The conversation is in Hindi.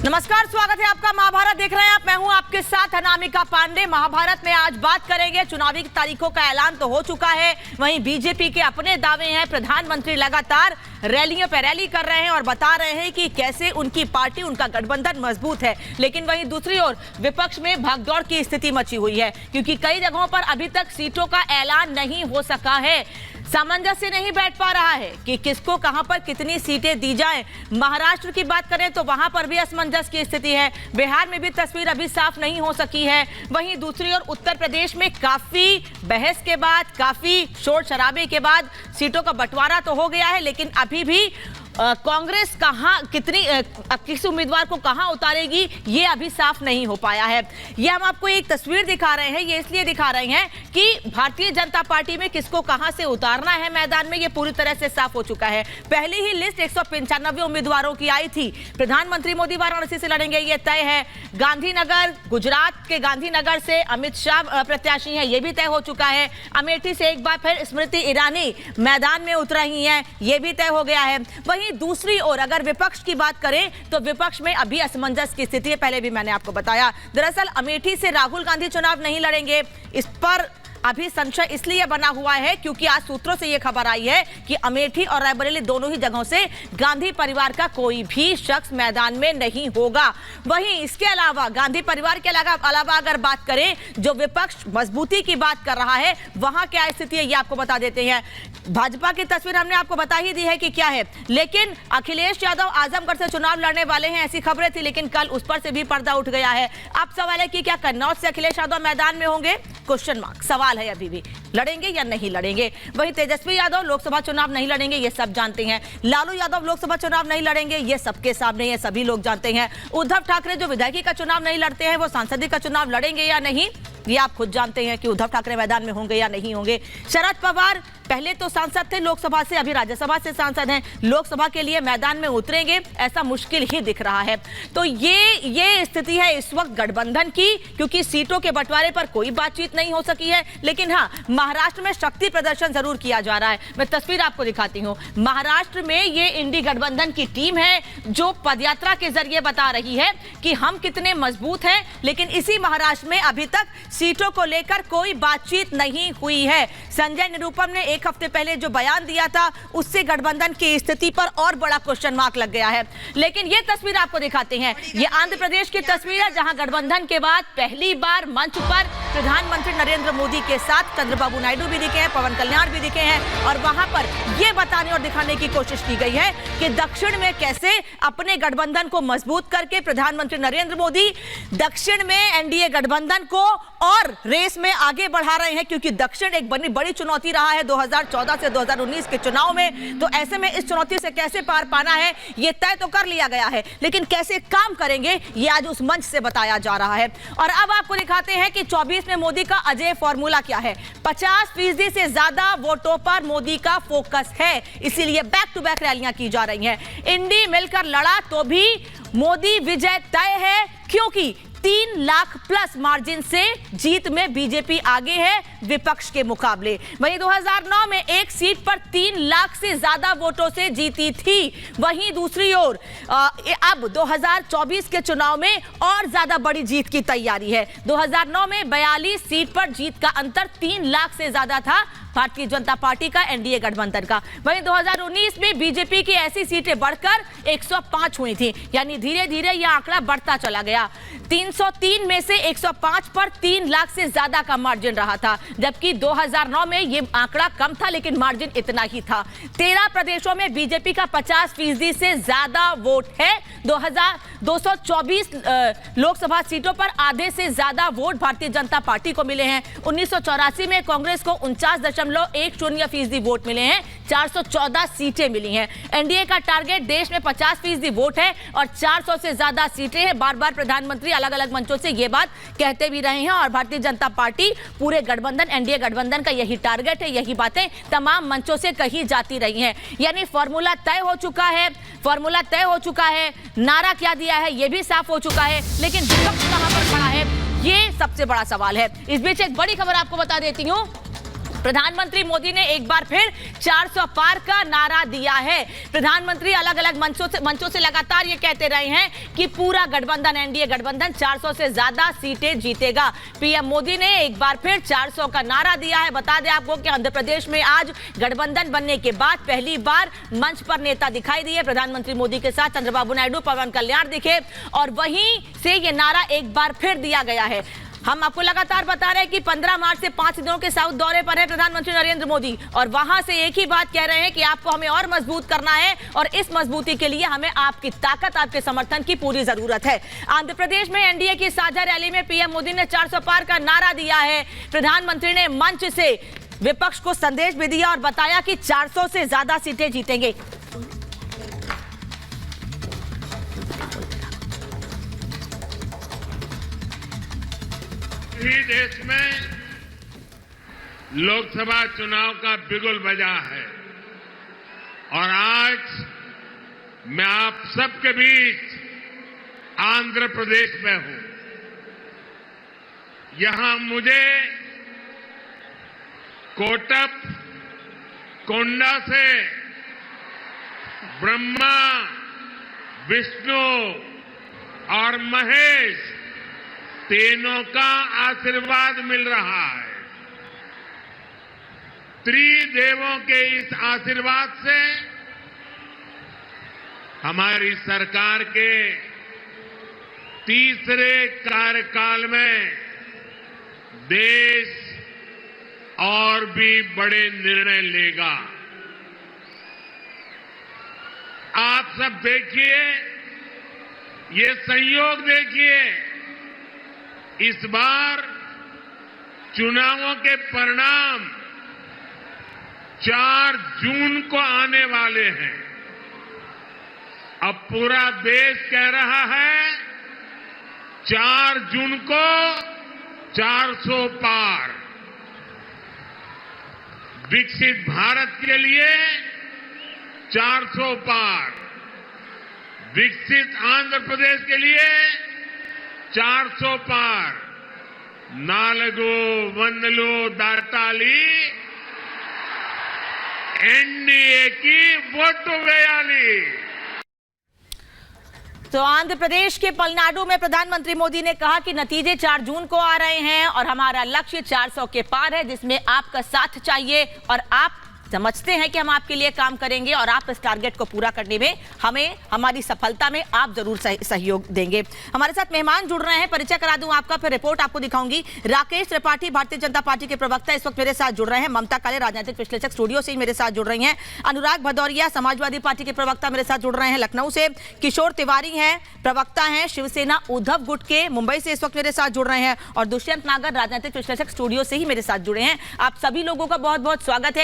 नमस्कार, स्वागत है आपका। महाभारत देख रहे हैं आप, मैं हूं आपके साथ अनामिका पांडे। महाभारत में आज बात करेंगे, चुनावी तारीखों का ऐलान तो हो चुका है, वहीं बीजेपी के अपने दावे हैं। प्रधानमंत्री लगातार रैलियों पर रैली कर रहे हैं और बता रहे हैं कि कैसे उनकी पार्टी, उनका गठबंधन मजबूत है। लेकिन वहीं दूसरी ओर विपक्ष में भागदौड़ की स्थिति मची हुई है, क्योंकि कई जगहों पर अभी तक सीटों का ऐलान नहीं हो सका है। सामंजस्य नहीं बैठ पा रहा है कि किसको कहां पर कितनी सीटें दी जाएं। महाराष्ट्र की बात करें तो वहां पर भी असमंजस की स्थिति है। बिहार में भी तस्वीर अभी साफ नहीं हो सकी है। वहीं दूसरी ओर उत्तर प्रदेश में काफी बहस के बाद, काफी शोर शराबे के बाद सीटों का बंटवारा तो हो गया है, लेकिन अभी भी कांग्रेस किस उम्मीदवार को कहां उतारेगी ये अभी साफ नहीं हो पाया है। ये हम आपको एक तस्वीर दिखा रहे हैं, ये इसलिए दिखा रहे हैं कि भारतीय जनता पार्टी में किसको कहां से उतारना है मैदान में, ये पूरी तरह से साफ हो चुका है। पहली ही लिस्ट 195 उम्मीदवारों की आई थी। प्रधानमंत्री मोदी वाराणसी से लड़ेंगे, ये तय है। गांधीनगर, गुजरात के गांधीनगर से अमित शाह प्रत्याशी है, ये भी तय हो चुका है। अमेठी से एक बार फिर स्मृति ईरानी मैदान में उतर रही हैं, ये भी तय हो गया है। वहीं दूसरी ओर अगर विपक्ष की बात करें तो विपक्ष में अभी असमंजस की स्थिति है। पहले भी मैंने आपको बताया, दरअसल अमेठी से राहुल गांधी चुनाव नहीं लड़ेंगे। इस पर अभी संशय इसलिए बना हुआ है क्योंकि आज सूत्रों से यह खबर आई है कि अमेठी और रायबरेली दोनों ही जगहों से गांधी परिवार का कोई भी शख्स मैदान में नहीं होगा। वहीं इसके अलावा गांधी परिवार के अलावा अगर बात करें, जो विपक्ष मजबूती की बात कर रहा है वहां क्या स्थिति है ये आपको बता देते हैं। भाजपा की तस्वीर हमने आपको बता ही दी है कि क्या है, लेकिन अखिलेश यादव आजमगढ़ से चुनाव लड़ने वाले हैं, ऐसी खबरें थी, लेकिन कल उस पर से भी पर्दा उठ गया है। अब सवाल है कि क्या कन्नौज से अखिलेश यादव मैदान में होंगे? क्वेश्चन मार्क सवाल है, अभी भी लड़ेंगे या नहीं लड़ेंगे। वहीं तेजस्वी यादव लोकसभा चुनाव नहीं लड़ेंगे, ये सब जानते हैं। लालू यादव लोकसभा चुनाव नहीं लड़ेंगे, ये सबके सामने ये सभी लोग जानते हैं। उद्धव ठाकरे जो विधायकी का चुनाव नहीं लड़ते हैं, वो सांसदीय का चुनाव लड़ेंगे या नहीं, ये आप खुद जानते हैं कि उद्धव ठाकरे मैदान में होंगे या नहीं होंगे। शरद पवार पहले तो सांसद थे लोकसभा से, अभी राज्यसभा से सांसद हैं, लोकसभा के लिए मैदान में उतरेंगे ऐसा मुश्किल ही दिख रहा है। तो ये स्थिति है इस वक्त गठबंधन की, क्योंकि सीटों के बंटवारे पर कोई बातचीत नहीं हो सकी है। लेकिन हाँ, महाराष्ट्र में शक्ति प्रदर्शन जरूर किया जा रहा है। मैं तस्वीर आपको दिखाती हूँ। महाराष्ट्र में ये इंडी गठबंधन की टीम है जो पदयात्रा के जरिए बता रही है कि हम कितने मजबूत हैं, लेकिन इसी महाराष्ट्र में अभी तक सीटों को लेकर कोई बातचीत नहीं हुई है। संजय निरुपम ने एक हफ्ते पहले जो बयान दिया था, उससे गठबंधन की स्थिति पर और बड़ा क्वेश्चन मार्क लग गया है। लेकिन ये तस्वीर आपको दिखाते हैं, ये आंध्र प्रदेश की तस्वीर है, जहां गठबंधन के बाद पहली बार मंच पर प्रधानमंत्री नरेंद्र मोदी के साथ चंद्रबाबू नायडू भी दिखे हैं, पवन कल्याण भी दिखे हैं, और वहां पर यह बताने और दिखाने की कोशिश की गई है कि दक्षिण में कैसे अपने गठबंधन को मजबूत करके प्रधानमंत्री नरेंद्र मोदी दक्षिण में एनडीए गठबंधन को और रेस में आगे बढ़ा रहे हैं। क्योंकि दक्षिण एक बड़ी चुनौती रहा है 2014 से 2019 के चुनाव में, तो ऐसे में इस चुनौती से कैसे पार पाना है ये तय तो कर लिया गया है, लेकिन कैसे काम करेंगे ये आज उस मंच से बताया जा रहा है। और अब आपको दिखाते हैं कि 24 में मोदी का अजय फॉर्मूला क्या है। 50% से ज्यादा वोटों पर मोदी का फोकस है, इसीलिए बैक टू बैक रैलियां की जा रही हैं। इंडी मिलकर लड़ा तो भी मोदी विजय तय है, क्योंकि 3 लाख प्लस मार्जिन से जीत में बीजेपी आगे है विपक्ष के मुकाबले। वहीं 2009 में एक सीट पर 3 लाख से ज्यादा वोटों से जीती थी। वहीं दूसरी ओर अब 2024 के चुनाव में और ज्यादा बड़ी जीत की तैयारी है। 2009 में 42 सीट पर जीत का अंतर 3 लाख से ज्यादा था भारतीय जनता पार्टी का, एनडीए गठबंधन का। वहीं 2019 में बीजेपी की ऐसी सीटें बढ़कर 105 हुई थी, यानी धीरे धीरे यह आंकड़ा बढ़ता चला गया। 303 में से 105 पर 3 लाख से ज्यादा का मार्जिन रहा था, जबकि 2009 में यह आंकड़ा कम था, लेकिन मार्जिन इतना ही था। 13 प्रदेशों में बीजेपी का 50% से ज्यादा वोट है। 224 लोकसभा सीटों पर आधे से ज्यादा वोट भारतीय जनता पार्टी को मिले हैं। 1984 में कांग्रेस को 49.10% वोट मिले हैं, 414 सीटें मिली हैं। एनडीए का टारगेट देश में 50% वोट है और 400 से ज्यादा सीटें हैं। बार बार प्रधानमंत्री अलग अलग मंचों से ये बात कहते भी रहे हैं, और भारतीय जनता पार्टी पूरे गठबंधन, एनडीए गठबंधन का यही टारगेट है, यही बातें तमाम मंचों से कही जाती रही हैं। यानी फॉर्मूला तय हो चुका है, फॉर्मूला तय हो चुका है, नारा क्या दिया है ये भी साफ हो चुका है, लेकिन विपक्ष कहां पर खड़ा है ये सबसे बड़ा सवाल है। इस बीच एक बड़ी खबर आपको बता देती हूं, प्रधानमंत्री मोदी ने एक बार फिर 400 पार का नारा दिया है। प्रधानमंत्री अलग अलग मंचों से लगातार ये कहते रहे हैं कि पूरा गठबंधन, एनडीए गठबंधन 400 से ज्यादा सीटें जीतेगा। पीएम मोदी ने एक बार फिर 400 का नारा दिया है। बता दें आपको कि आंध्र प्रदेश में आज गठबंधन बनने के बाद पहली बार मंच पर नेता दिखाई दिए। प्रधानमंत्री मोदी के साथ चंद्रबाबू नायडू, पवन कल्याण दिखे और वहीं से ये नारा एक बार फिर दिया गया है। हम आपको लगातार बता रहे हैं कि 15 मार्च से 5 दिनों के साउथ दौरे पर है प्रधानमंत्री नरेंद्र मोदी और वहां से एक ही बात कह रहे हैं कि आपको हमें और मजबूत करना है और इस मजबूती के लिए हमें आपकी ताकत, आपके समर्थन की पूरी जरूरत है। आंध्र प्रदेश में एनडीए की साझा रैली में पीएम मोदी ने 400 पार का नारा दिया है। प्रधानमंत्री ने मंच से विपक्ष को संदेश भी दिया और बताया कि 400 से ज्यादा सीटें जीतेंगे। ही देश में लोकसभा चुनाव का बिगुल बजा है और आज मैं आप सबके बीच आंध्र प्रदेश में हूं। यहां मुझे कोटप, कोंडा से ब्रह्मा, विष्णु और महेश तीनों का आशीर्वाद मिल रहा है। त्रिदेवों के इस आशीर्वाद से हमारी सरकार के तीसरे कार्यकाल में देश और भी बड़े निर्णय लेगा। आप सब देखिए, ये संयोग देखिए, इस बार चुनावों के परिणाम 4 जून को आने वाले हैं। अब पूरा देश कह रहा है 4 जून को 400 पार। विकसित भारत के लिए 400 पार, विकसित आंध्र प्रदेश के लिए 400 पार। नालगो वंदलो दाताली एनडीए की वोट वेयाली। तो आंध्र प्रदेश के पलनाडु में प्रधानमंत्री मोदी ने कहा कि नतीजे 4 जून को आ रहे हैं और हमारा लक्ष्य 400 के पार है, जिसमें आपका साथ चाहिए और आप समझते हैं कि हम आपके लिए काम करेंगे और आप इस टारगेट को पूरा करने में हमें, हमारी सफलता में आप जरूर सहयोग देंगे। हमारे साथ मेहमान जुड़ रहे हैं, परिचय करा दूं आपका, फिर रिपोर्ट आपको दिखाऊंगी। राकेश त्रिपाठी भारतीय जनता पार्टी के प्रवक्ता इस वक्त मेरे साथ जुड़ रहे हैं। ममता काले राजनीतिक विश्लेषक स्टूडियो से ही मेरे साथ जुड़ रही हैं। अनुराग भदौरिया समाजवादी पार्टी के प्रवक्ता मेरे साथ जुड़ रहे हैं लखनऊ से। किशोर तिवारी हैं, प्रवक्ता हैं शिवसेना उद्धव गुट के, मुंबई से इस वक्त मेरे साथ जुड़ रहे हैं और दुष्यंत नागर राजनीतिक विश्लेषक स्टूडियो से ही मेरे साथ जुड़े हैं। आप सभी लोगों का बहुत बहुत स्वागत है।